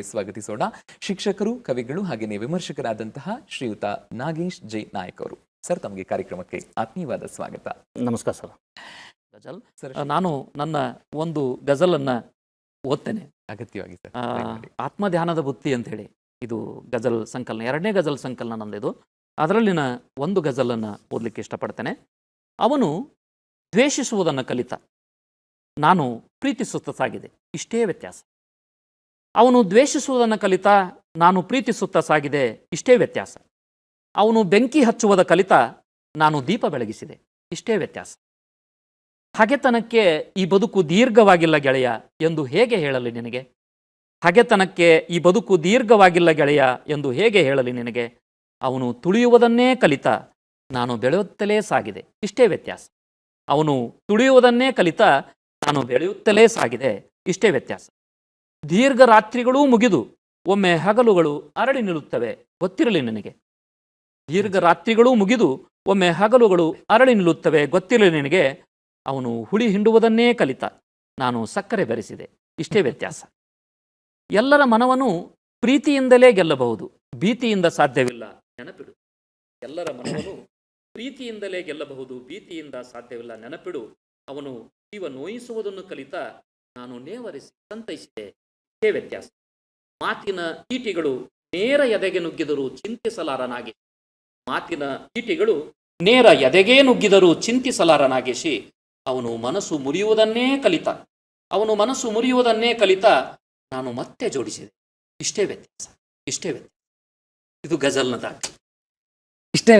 ಸ್ವಾಗತಿಸೋಣ. ಶಿಕ್ಷಕರು, ಕವಿಗಳು ಹಾಗೆಯೇ ವಿಮರ್ಶಕರಾದಂತಹ ಶ್ರೀಯುತ ನಾಗೇಶ್ ಜೈ ನಾಯಕ್ ಅವರು. ಸರ್, ತಮಗೆ ಕಾರ್ಯಕ್ರಮಕ್ಕೆ ಆತ್ಮೀಯವಾದ ಸ್ವಾಗತ. ನಮಸ್ಕಾರ ಸರ್. ಗಜಲ್ ಸರ್, ನಾನು ನನ್ನ ಒಂದು ಗಜಲನ್ನು ಓದ್ತೇನೆ. ಅಗತ್ಯವಾಗಿ ಸರ್. ಆತ್ಮಧ್ಯಾನದ ಬುತ್ತಿ ಅಂತ ಹೇಳಿ ಇದು ಗಜಲ್ ಸಂಕಲನ, 2ನೇ ಗಜಲ್ ಸಂಕಲನ ನಂದಿದು. ಅದರಲ್ಲಿನ ಒಂದು ಗಜಲನ್ನು ಓದಲಿಕ್ಕೆ ಇಷ್ಟಪಡ್ತೇನೆ. ಅವನು ದ್ವೇಷಿಸುವುದನ್ನು ಕಲಿತ, ನಾನು ಪ್ರೀತಿಸುತ್ತಾ ಸಾಗಿದೆ, ಇಷ್ಟೇ ವ್ಯತ್ಯಾಸ. ಅವನು ದ್ವೇಷಿಸುವುದನ್ನು ಕಲಿತ, ನಾನು ಪ್ರೀತಿಸುತ್ತಾ ಸಾಗಿದೆ, ಇಷ್ಟೇ ವ್ಯತ್ಯಾಸ. ಅವನು ಬೆಂಕಿ ಹಚ್ಚುವುದ ಕಲಿತ, ನಾನು ದೀಪ ಬೆಳಗಿಸಿದೆ, ಇಷ್ಟೇ ವ್ಯತ್ಯಾಸ. ಹಗೆತನಕ್ಕೆ ಈ ಬದುಕು ದೀರ್ಘವಾಗಿಲ್ಲ ಗೆಳೆಯ ಎಂದು ಹೇಗೆ ಹೇಳಲಿ ನಿನಗೆ? ಹಗೆತನಕ್ಕೆ ಈ ಬದುಕು ದೀರ್ಘವಾಗಿಲ್ಲ ಗೆಳೆಯ ಎಂದು ಹೇಗೆ ಹೇಳಲಿ ನಿನಗೆ? ಅವನು ತುಳಿಯುವುದನ್ನೇ ಕಲಿತ, ನಾನು ಬೆಳೆಯುತ್ತಲೇ ಸಾಗಿದೆ, ಇಷ್ಟೇ ವ್ಯತ್ಯಾಸ. ಅವನು ತುಳಿಯುವುದನ್ನೇ ಕಲಿತ, ನಾನು ಬೆಳೆಯುತ್ತಲೇ ಸಾಗಿದೆ, ಇಷ್ಟೇ ವ್ಯತ್ಯಾಸ. ದೀರ್ಘ ರಾತ್ರಿಗಳೂ ಮುಗಿದು ಒಮ್ಮೆ ಹಗಲುಗಳು ಅರಳಿ ನಿಲ್ಲುತ್ತವೆ, ಗೊತ್ತಿರಲಿ ನಿನಗೆ. ದೀರ್ಘ ರಾತ್ರಿಗಳೂ ಮುಗಿದು ಒಮ್ಮೆ ಹಗಲುಗಳು ಅರಳಿ ನಿಲ್ಲುತ್ತವೆ, ಗೊತ್ತಿರಲಿ ನಿನಗೆ. ಅವನು ಹುಳಿ ಹಿಂಡುವುದನ್ನೇ ಕಲಿತ, ನಾನು ಸಕ್ಕರೆ ಬೆರೆಸಿದೆ, ಇಷ್ಟೇ ವ್ಯತ್ಯಾಸ. ಎಲ್ಲರ ಮನವನ್ನು ಪ್ರೀತಿಯಿಂದಲೇ ಗೆಲ್ಲಬಹುದು, ಭೀತಿಯಿಂದ ಸಾಧ್ಯವಿಲ್ಲ, ನೆನಪಿಡು. ಎಲ್ಲರ ಮನವನ್ನು ಪ್ರೀತಿಯಿಂದಲೇ ಗೆಲ್ಲಬಹುದು, ಭೀತಿಯಿಂದ ಸಾಧ್ಯವಿಲ್ಲ, ನೆನಪಿಡು. ಅವನು ಜೀವ ನೋಯಿಸುವುದನ್ನು ಕಲಿತ, ನಾನು ನೇವರಿಸಿ ಸಂತೈಸಿದೆ, ಇಷ್ಟೇ ವ್ಯತ್ಯಾಸ. ಮಾತಿನ ಈಟಿಗಳು ನೇರ ಎದೆಗೆ ನುಗ್ಗಿದರೂ ಚಿಂತಿಸಲಾರನಾಗಿ, ಮಾತಿನ ಈಟಿಗಳು ನೇರ ಎದೆಗೆ ನುಗ್ಗಿದರೂ ಚಿಂತಿಸಲಾರನಾಗಿಸಿ, ಅವನು ಮನಸ್ಸು ಮುರಿಯುವುದನ್ನೇ ಕಲಿತ, ಅವನು ಮನಸ್ಸು ಮುರಿಯುವುದನ್ನೇ ಕಲಿತ, ನಾನು ಮತ್ತೆ ಜೋಡಿಸಿದೆ, ಇಷ್ಟೇ ವ್ಯತ್ಯಾಸ, ಇಷ್ಟೇ ವ್ಯತ್ಯಾಸ. ಇದು ಗಜಲ್ನ ದಾಖಲೆ. ಇಷ್ಟೇ